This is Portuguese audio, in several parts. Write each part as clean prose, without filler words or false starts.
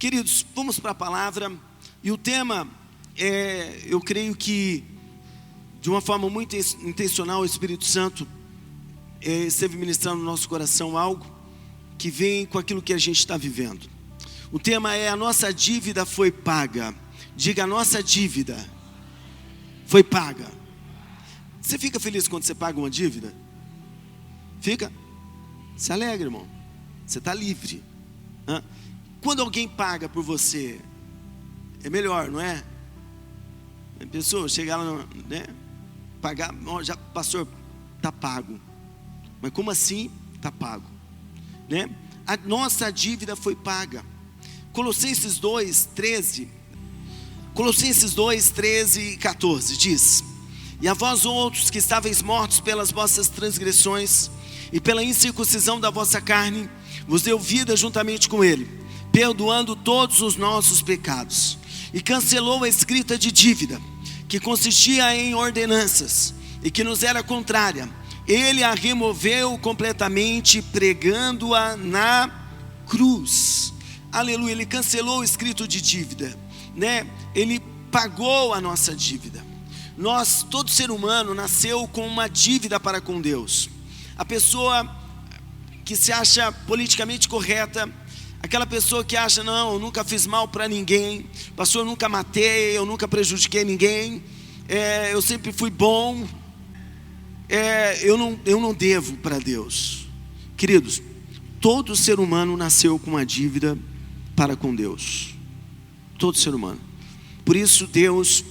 Queridos, vamos para a palavra. E o tema eu creio que de uma forma muito intencional o Espírito Santo esteve ministrando no nosso coração algo que vem com aquilo que a gente está vivendo. O tema é: a nossa dívida foi paga. Diga: a nossa dívida foi paga. Você fica feliz quando você paga uma dívida? Fica? Se alegra, irmão. Você está livre. Quando alguém paga por você, é melhor, não é? A pessoa chegar lá, né? Pagar, já, pastor, está pago. Mas como assim está pago? Né? A nossa dívida foi paga. Colossenses 2, 13 e 14 diz: e a vós outros que estáveis mortos pelas vossas transgressões e pela incircuncisão da vossa carne, vos deu vida juntamente com ele, perdoando todos os nossos pecados, e cancelou a escrita de dívida, que consistia em ordenanças, e que nos era contrária. Ele a removeu completamente, pregando-a na cruz. Aleluia. Ele cancelou o escrito de dívida, né? Ele pagou a nossa dívida. Todo ser humano nasceu com uma dívida para com Deus. A pessoa que se acha politicamente correta, aquela pessoa que acha: não, eu nunca fiz mal para ninguém, pastor, eu nunca matei, eu nunca prejudiquei ninguém, eu sempre fui bom, eu não devo para Deus. Queridos, todo ser humano nasceu com uma dívida para com Deus. Todo ser humano. Por isso Deus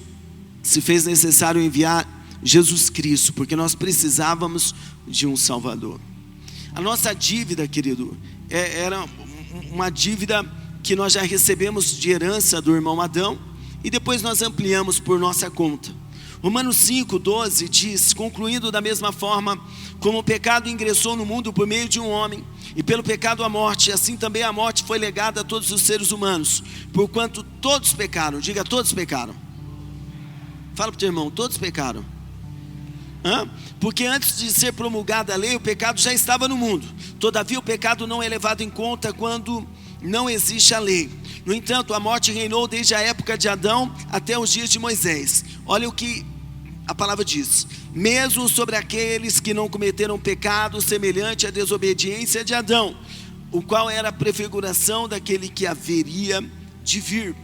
se fez necessário enviar Jesus Cristo, porque nós precisávamos de um Salvador. A nossa dívida, querido, era uma dívida que nós já recebemos de herança do irmão Adão, e depois nós ampliamos por nossa conta. Romanos 5:12 diz: concluindo da mesma forma, como o pecado ingressou no mundo por meio de um homem, e pelo pecado a morte, assim também a morte foi legada a todos os seres humanos, porquanto todos pecaram. Diga: todos pecaram. Fala para o teu irmão: todos pecaram. Porque antes de ser promulgada a lei, o pecado já estava no mundo. Todavia o pecado não é levado em conta quando não existe a lei. No entanto, a morte reinou desde a época de Adão até os dias de Moisés. Olha o que a palavra diz: mesmo sobre aqueles que não cometeram pecado semelhante à desobediência de Adão, o qual era a prefiguração daquele que haveria de vir.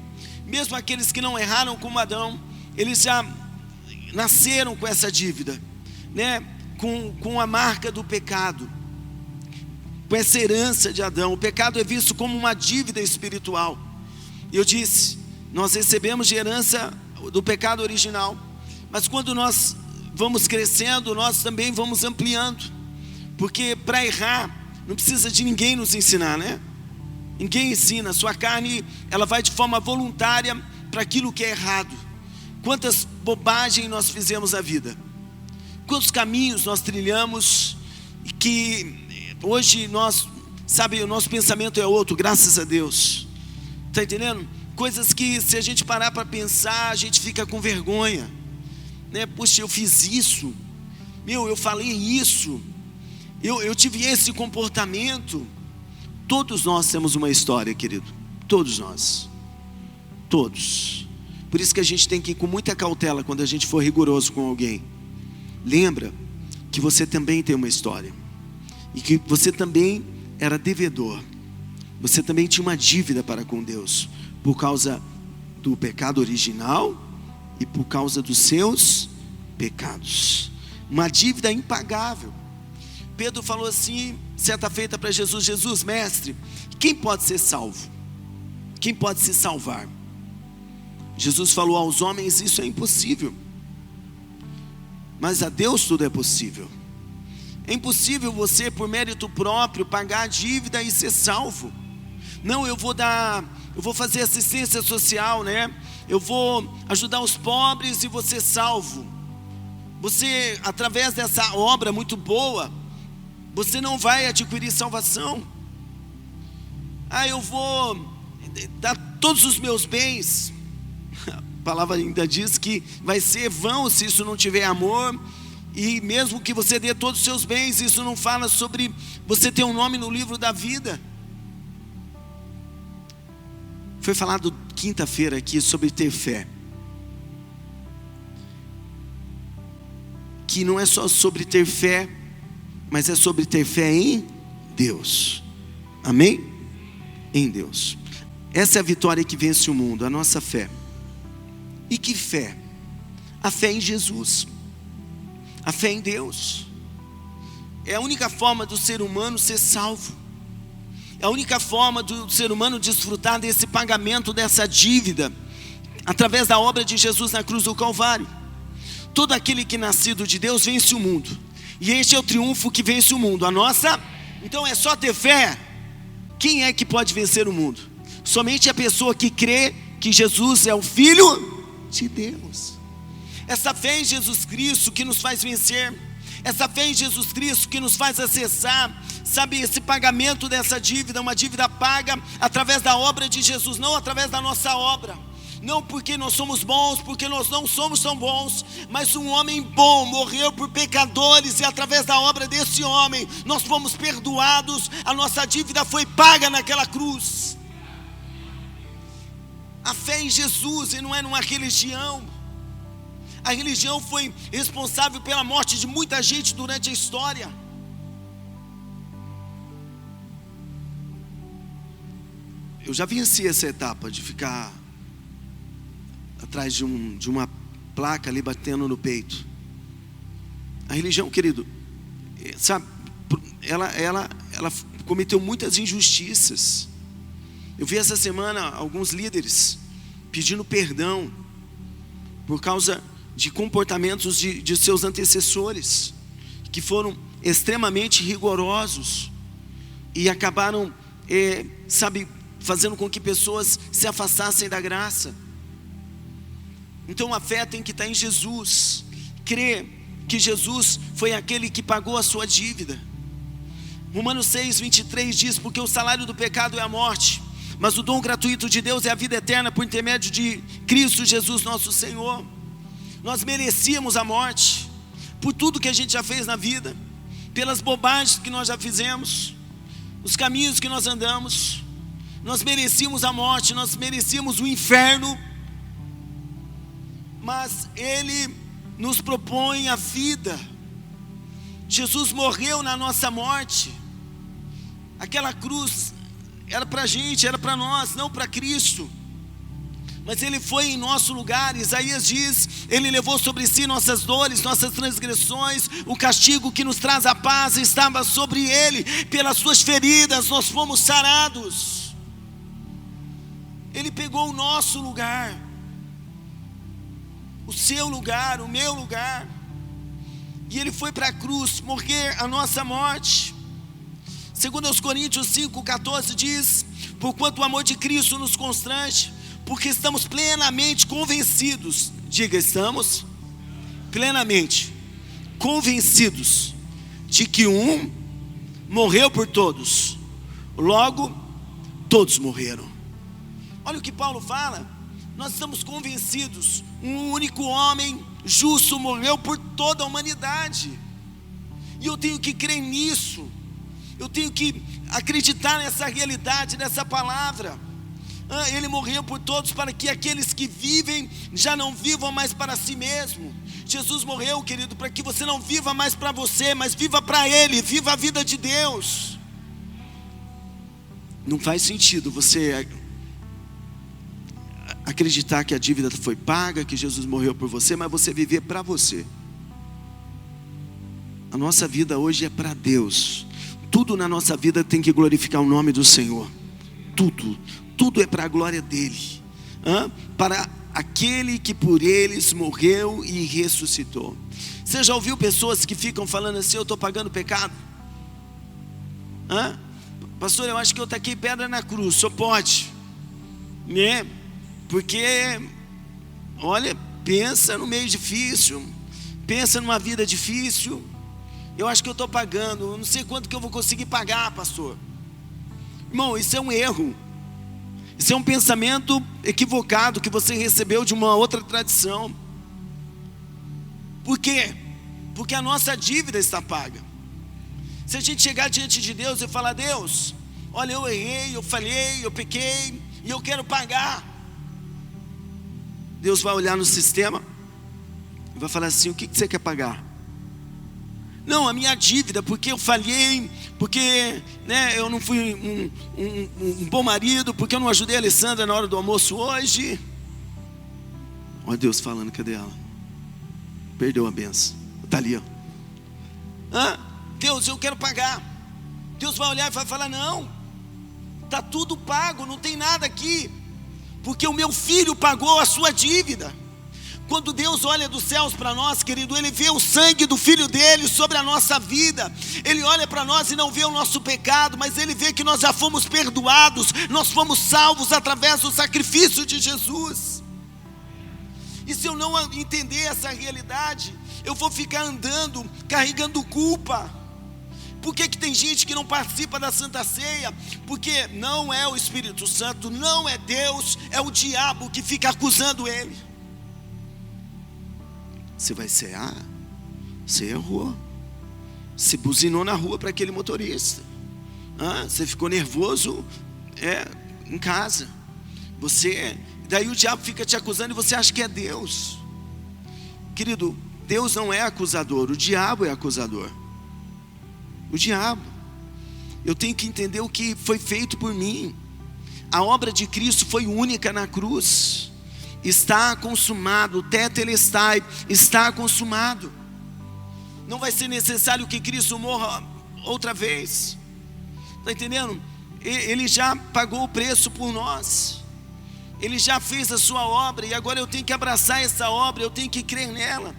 Mesmo aqueles que não erraram como Adão, eles já nasceram com essa dívida, né? Com a marca do pecado, com essa herança de Adão. O pecado é visto como uma dívida espiritual. Eu disse, nós recebemos de herança do pecado original, mas quando nós vamos crescendo, nós também vamos ampliando, porque para errar não precisa de ninguém nos ensinar, né? Ninguém ensina. Sua carne, ela vai de forma voluntária para aquilo que é errado. Quantas bobagens nós fizemos na vida, quantos caminhos nós trilhamos, e que hoje nós, sabe, o nosso pensamento é outro, graças a Deus. Está entendendo? Coisas que, se a gente parar para pensar, a gente fica com vergonha, né? Puxa, eu fiz isso, eu falei isso, eu tive esse comportamento. Todos nós temos uma história, querido. Todos nós. Todos. Por isso que a gente tem que ir com muita cautela quando a gente for rigoroso com alguém. Lembra que você também tem uma história, e que você também era devedor. Você também tinha uma dívida para com Deus, por causa do pecado original e por causa dos seus pecados. Uma dívida impagável. Pedro falou assim, certa feita, para Jesus: Jesus, mestre, quem pode ser salvo? Quem pode se salvar? Jesus falou: aos homens isso é impossível, mas a Deus tudo é possível. É impossível você, por mérito próprio, pagar a dívida e ser salvo. Não, eu vou fazer assistência social, né? Eu vou ajudar os pobres e vou ser salvo. Você, através dessa obra muito boa, você não vai adquirir salvação. Eu vou dar todos os meus bens. A palavra ainda diz que vai ser vão se isso não tiver amor. E mesmo que você dê todos os seus bens, isso não fala sobre você ter um nome no livro da vida. Foi falado quinta-feira aqui sobre ter fé. Que não é só sobre ter fé, mas é sobre ter fé em Deus. Amém? Em Deus. Essa é a vitória que vence o mundo, a nossa fé. E que fé? A fé em Jesus. A fé em Deus. É a única forma do ser humano ser salvo. É a única forma do ser humano desfrutar desse pagamento, dessa dívida, através da obra de Jesus na cruz do Calvário. Todo aquele que é nascido de Deus vence o mundo. E este é o triunfo que vence o mundo. A nossa, então é só ter fé. Quem é que pode vencer o mundo? Somente a pessoa que crê que Jesus é o Filho de Deus. Essa fé em Jesus Cristo que nos faz vencer. Essa fé em Jesus Cristo que nos faz acessar, sabe, esse pagamento dessa dívida. Uma dívida paga através da obra de Jesus, não através da nossa obra. Não porque nós somos bons, porque nós não somos tão bons, mas um homem bom morreu por pecadores, e através da obra desse homem nós fomos perdoados. A nossa dívida foi paga naquela cruz. A fé em Jesus, e não é numa religião. A religião foi responsável pela morte de muita gente durante a história. Eu já venci essa etapa de ficar atrás de uma placa ali batendo no peito. A religião, querido, sabe, ela cometeu muitas injustiças. Eu vi essa semana alguns líderes pedindo perdão por causa de comportamentos de seus antecessores, que foram extremamente rigorosos e acabaram, fazendo com que pessoas se afastassem da graça. Então a fé tem que estar em Jesus. Crer que Jesus foi aquele que pagou a sua dívida. Romanos 6:23 diz: porque o salário do pecado é a morte, mas o dom gratuito de Deus é a vida eterna por intermédio de Cristo Jesus nosso Senhor. Nós merecíamos a morte por tudo que a gente já fez na vida, pelas bobagens que nós já fizemos, os caminhos que nós andamos. Nós merecíamos a morte, nós merecíamos o inferno, mas Ele nos propõe a vida. Jesus morreu na nossa morte. Aquela cruz era para a gente, era para nós, não para Cristo. Mas Ele foi em nosso lugar. Isaías diz: Ele levou sobre si nossas dores, nossas transgressões. O castigo que nos traz a paz estava sobre Ele. Pelas suas feridas nós fomos sarados. Ele pegou o nosso lugar, o seu lugar, o meu lugar, e Ele foi para a cruz morrer a nossa morte. Segundo aos Coríntios 5:14 diz: porquanto o amor de Cristo nos constrange, porque estamos plenamente convencidos. Diga, estamos plenamente convencidos de que um morreu por todos, logo todos morreram. Olha o que Paulo fala. Nós estamos convencidos, um único homem justo morreu por toda a humanidade. E eu tenho que crer nisso. Eu tenho que acreditar nessa realidade, nessa palavra. Ele morreu por todos, para que aqueles que vivem já não vivam mais para si mesmo. Jesus morreu, querido, para que você não viva mais para você, mas viva para Ele, viva a vida de Deus. Não faz sentido você acreditar que a dívida foi paga, que Jesus morreu por você, mas você viver para você. A nossa vida hoje é para Deus. Tudo na nossa vida tem que glorificar o nome do Senhor. Tudo é para a glória dEle. Para aquele que por eles morreu e ressuscitou. Você já ouviu pessoas que ficam falando assim: eu estou pagando pecado? Pastor, eu acho que eu taquei pedra na cruz. Só pode, né? Porque, olha, pensa no meio difícil, pensa numa vida difícil. Eu acho que eu estou pagando, eu não sei quanto que eu vou conseguir pagar, pastor. Irmão, isso é um erro. Isso é um pensamento equivocado que você recebeu de uma outra tradição. Por quê? Porque a nossa dívida está paga. Se a gente chegar diante de Deus e falar: Deus, olha, eu errei, eu falhei, eu pequei, e eu quero pagar. Deus vai olhar no sistema e vai falar assim: o que você quer pagar? Não, a minha dívida, porque eu falhei, porque eu não fui um bom marido, porque eu não ajudei a Alessandra na hora do almoço hoje. Olha Deus falando, cadê ela? Perdeu a benção. Está ali, ó. Deus, eu quero pagar. Deus vai olhar e vai falar: não, está tudo pago, não tem nada aqui, porque o meu filho pagou a sua dívida. Quando Deus olha dos céus para nós, querido, Ele vê o sangue do Filho dele sobre a nossa vida. Ele olha para nós e não vê o nosso pecado, mas Ele vê que nós já fomos perdoados, nós fomos salvos através do sacrifício de Jesus. E se eu não entender essa realidade, eu vou ficar andando, carregando culpa. Por que tem gente que não participa da Santa Ceia? Porque não é o Espírito Santo, não é Deus, é o diabo que fica acusando ele. Você vai cear? Você errou. Você buzinou na rua para aquele motorista. Você ficou nervoso em casa. Daí o diabo fica te acusando e você acha que é Deus. Querido, Deus não é acusador, o diabo é acusador. O diabo. Eu tenho que entender o que foi feito por mim. A obra de Cristo foi única na cruz. Está consumado, tetelestai, está consumado. Não vai ser necessário que Cristo morra outra vez. Está entendendo? Ele já pagou o preço por nós. Ele já fez a sua obra, e agora eu tenho que abraçar essa obra, eu tenho que crer nela.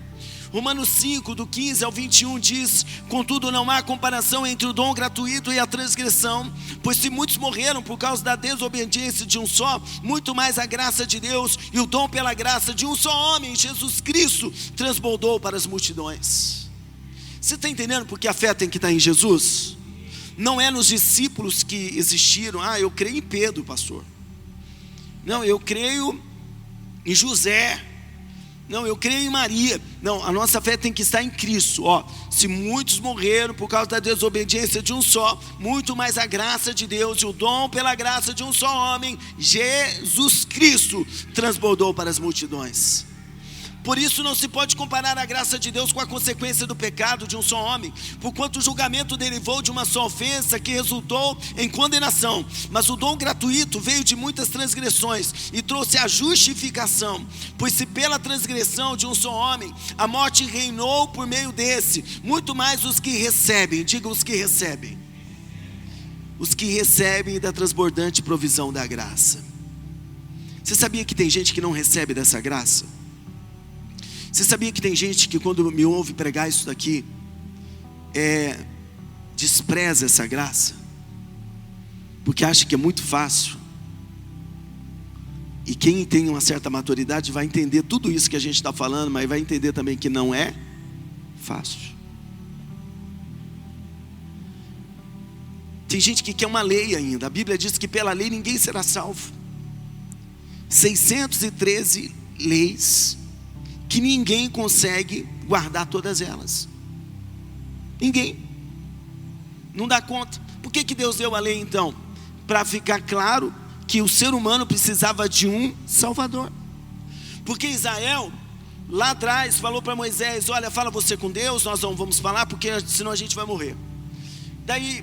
Romanos 5, do 15 ao 21 diz: contudo não há comparação entre o dom gratuito e a transgressão, pois se muitos morreram por causa da desobediência de um só, muito mais a graça de Deus e o dom pela graça de um só homem, Jesus Cristo, transbordou para as multidões. Você está entendendo porque a fé tem que estar em Jesus? Não é nos discípulos que existiram. Eu creio em Pedro, pastor. Não, eu creio em José. Não, eu creio em Maria. Não, a nossa fé tem que estar em Cristo. Se muitos morreram por causa da desobediência de um só, muito mais a graça de Deus e o dom pela graça de um só homem, Jesus Cristo, transbordou para as multidões. Por isso não se pode comparar a graça de Deus com a consequência do pecado de um só homem, porquanto o julgamento derivou de uma só ofensa que resultou em condenação, mas o dom gratuito veio de muitas transgressões e trouxe a justificação, pois se pela transgressão de um só homem a morte reinou por meio desse, muito mais os que recebem, diga os que recebem da transbordante provisão da graça. Você sabia que tem gente que não recebe dessa graça? Você sabia que tem gente que quando me ouve pregar isso daqui, despreza essa graça? Porque acha que é muito fácil. E quem tem uma certa maturidade vai entender tudo isso que a gente está falando, mas vai entender também que não é fácil. Tem gente que quer uma lei ainda. A Bíblia diz que pela lei ninguém será salvo. 613 leis que ninguém consegue guardar todas elas. Ninguém. Não dá conta. Por que Deus deu a lei então? Para ficar claro que o ser humano precisava de um Salvador. Porque Israel, lá atrás, falou para Moisés: olha, fala você com Deus, nós não vamos falar, porque senão a gente vai morrer. Daí,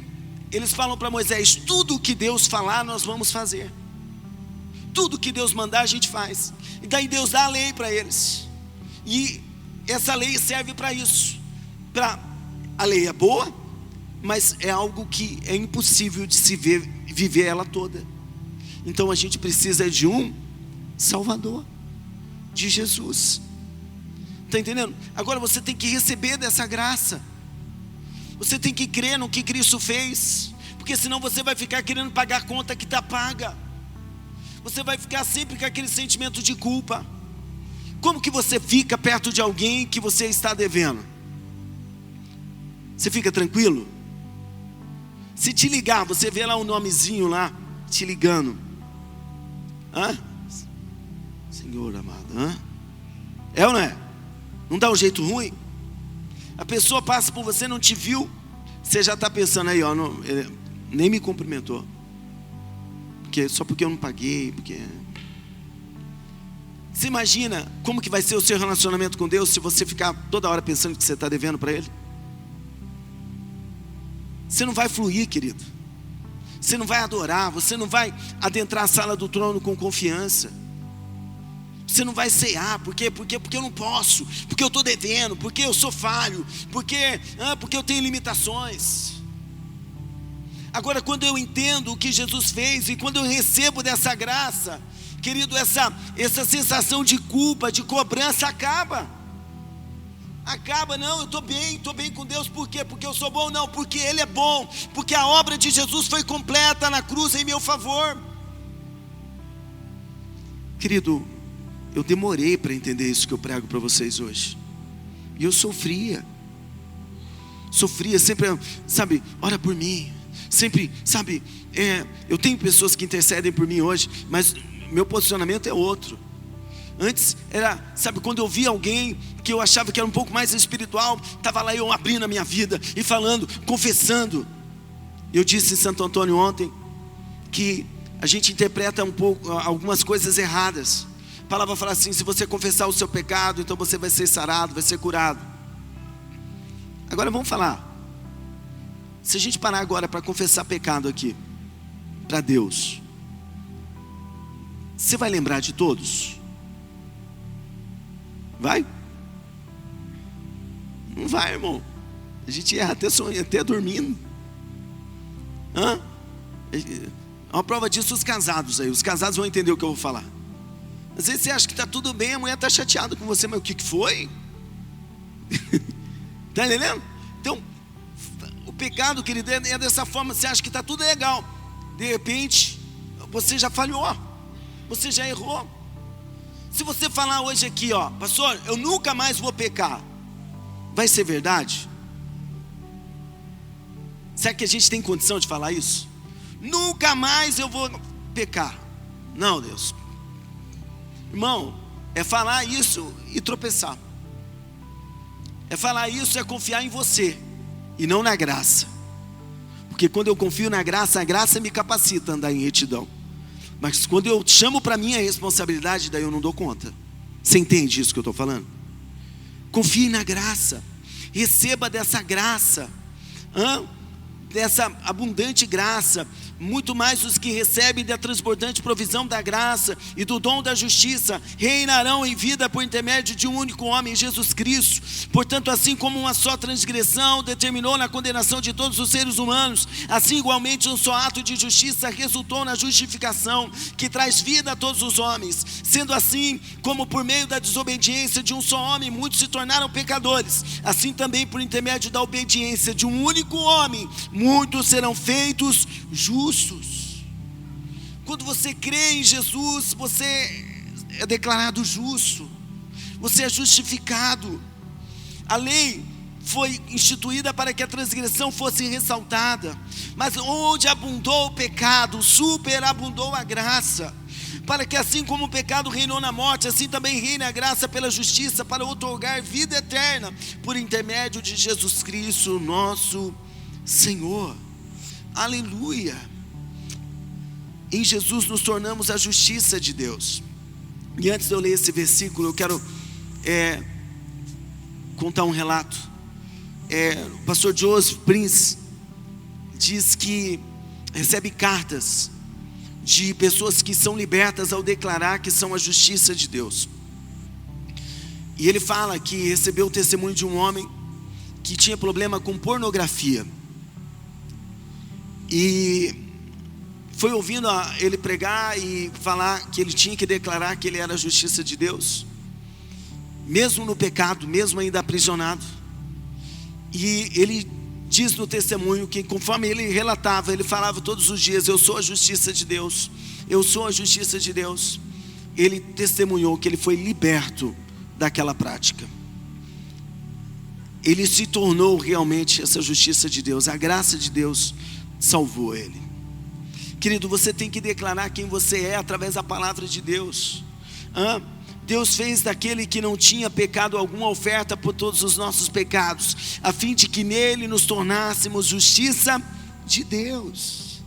eles falam para Moisés: tudo que Deus falar, nós vamos fazer. Tudo que Deus mandar, a gente faz. E daí Deus dá a lei para eles. E essa lei serve para isso. A lei é boa, mas é algo que é impossível de se viver ela toda. Então a gente precisa de um Salvador, de Jesus. Está entendendo? Agora você tem que receber dessa graça. Você tem que crer no que Cristo fez, porque senão você vai ficar querendo pagar a conta que está paga. Você vai ficar sempre com aquele sentimento de culpa. Como que você fica perto de alguém que você está devendo? Você fica tranquilo? Se te ligar, você vê lá um nomezinho lá, te ligando. Senhor amado, é ou não é? Não dá um jeito ruim? A pessoa passa por você, não te viu, você já está pensando aí, nem me cumprimentou. só porque eu não paguei, porque... Você imagina como que vai ser o seu relacionamento com Deus se você ficar toda hora pensando que você está devendo para Ele? Você não vai fluir, querido. Você não vai adorar, você não vai adentrar a sala do trono com confiança. Você não vai cear, porque eu não posso, porque eu estou devendo, porque eu sou falho, porque eu tenho limitações. Agora, quando eu entendo o que Jesus fez e quando eu recebo dessa graça, querido, essa sensação de culpa, de cobrança acaba. Não, eu estou bem com Deus. Por quê? Porque eu sou bom? Não, porque Ele é bom, porque a obra de Jesus foi completa na cruz em meu favor. Querido, eu demorei para entender isso que eu prego para vocês hoje. E eu sofria sempre, sabe, ora por mim. Sempre, sabe, eu tenho pessoas que intercedem por mim hoje, mas meu posicionamento é outro. Antes era, sabe, quando eu via alguém que eu achava que era um pouco mais espiritual, estava lá eu abrindo a minha vida e falando, confessando. Eu disse em Santo Antônio ontem que a gente interpreta um pouco algumas coisas erradas. A palavra fala assim: se você confessar o seu pecado, então você vai ser sarado, vai ser curado. Agora vamos falar. Se a gente parar agora para confessar pecado aqui para Deus, você vai lembrar de todos? Vai? Não vai, irmão. A gente erra até sonhando, até dormindo. Uma prova disso, os casados aí. Os casados vão entender o que eu vou falar. Às vezes você acha que está tudo bem, a mulher está chateada com você, mas o que foi? Está entendendo? Então, o pecado, querido, é dessa forma. Você acha que está tudo legal, de repente você já falhou, você já errou. Se você falar hoje aqui, pastor, eu nunca mais vou pecar, vai ser verdade? Será que a gente tem condição de falar isso? Nunca mais eu vou pecar. Não, Deus. Irmão, é falar isso e tropeçar. É falar isso, é confiar em você e não na graça. Porque quando eu confio na graça, a graça me capacita a andar em retidão. Mas quando eu chamo para mim a responsabilidade, daí eu não dou conta. Você entende isso que eu estou falando? Confie na graça. Receba dessa graça. Dessa abundante graça. Muito mais os que recebem da transbordante provisão da graça e do dom da justiça reinarão em vida por intermédio de um único homem, Jesus Cristo. Portanto, assim como uma só transgressão determinou na condenação de todos os seres humanos, assim igualmente um só ato de justiça resultou na justificação que traz vida a todos os homens. Sendo assim, como por meio da desobediência de um só homem muitos se tornaram pecadores, assim também por intermédio da obediência de um único homem muitos serão feitos justos. Quando você crê em Jesus, você é declarado justo, você é justificado. A lei foi instituída para que a transgressão fosse ressaltada, mas onde abundou o pecado, superabundou a graça, para que assim como o pecado reinou na morte, assim também reina a graça pela justiça, para outorgar vida eterna, por intermédio de Jesus Cristo, nosso Senhor. Aleluia. Em Jesus nos tornamos a justiça de Deus. E antes de eu ler esse versículo, eu quero contar um relato. O pastor Joseph Prince diz que recebe cartas de pessoas que são libertas ao declarar que são a justiça de Deus. E ele fala que recebeu o testemunho de um homem que tinha problema com pornografia. E foi ouvindo ele pregar e falar que ele tinha que declarar que ele era a justiça de Deus, mesmo no pecado, mesmo ainda aprisionado. E ele diz no testemunho que conforme ele relatava, ele falava todos os dias: eu sou a justiça de Deus, eu sou a justiça de Deus. Ele testemunhou que ele foi liberto daquela prática. Ele se tornou realmente essa justiça de Deus. A graça de Deus salvou ele. Querido, você tem que declarar quem você é através da palavra de Deus. Deus fez daquele que não tinha pecado alguma oferta por todos os nossos pecados, a fim de que nele nos tornássemos justiça de Deus.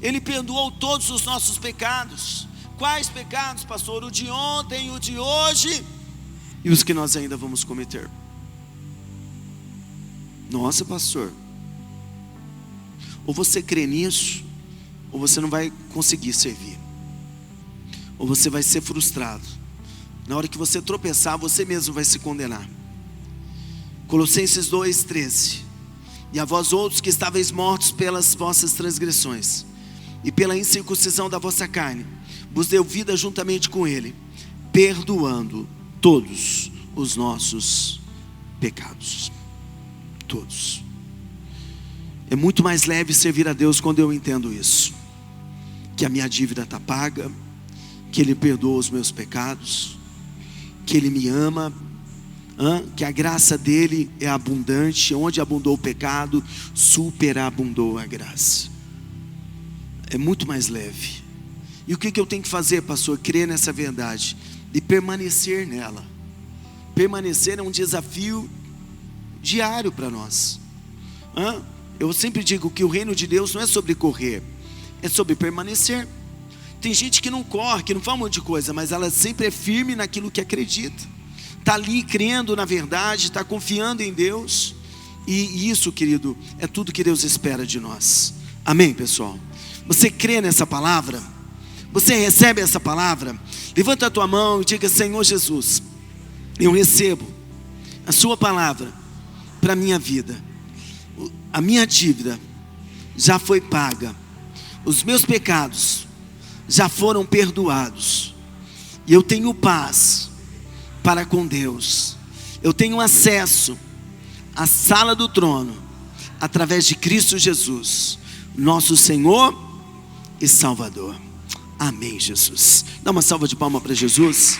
Ele perdoou todos os nossos pecados. Quais pecados, pastor? O de ontem, o de hoje e os que nós ainda vamos cometer. Nossa, pastor, ou você crê nisso, ou você não vai conseguir servir, ou você vai ser frustrado. Na hora que você tropeçar, você mesmo vai se condenar. Colossenses 2:13. E a vós outros que estáveis mortos pelas vossas transgressões e pela incircuncisão da vossa carne, vos deu vida juntamente com Ele, perdoando todos os nossos pecados. Todos. É muito mais leve servir a Deus quando eu entendo isso, que a minha dívida está paga, que Ele perdoa os meus pecados, que Ele me ama, que a graça dEle é abundante. Onde abundou o pecado, superabundou a graça. É muito mais leve. E o que eu tenho que fazer, pastor? Crer nessa verdade e permanecer nela. Permanecer é um desafio diário para nós. Eu sempre digo que o reino de Deus não é sobre correr, é sobre permanecer. Tem gente que não corre, que não faz um monte de coisa, mas ela sempre é firme naquilo que acredita. Está ali crendo na verdade, está confiando em Deus. E isso, querido, é tudo que Deus espera de nós. Amém, pessoal? Você crê nessa palavra? Você recebe essa palavra? Levanta a tua mão e diga: Senhor Jesus, eu recebo a sua palavra para a minha vida. A minha dívida já foi paga, os meus pecados já foram perdoados, e eu tenho paz para com Deus. Eu tenho acesso à sala do trono através de Cristo Jesus, nosso Senhor e Salvador. Amém, Jesus. Dá uma salva de palmas para Jesus.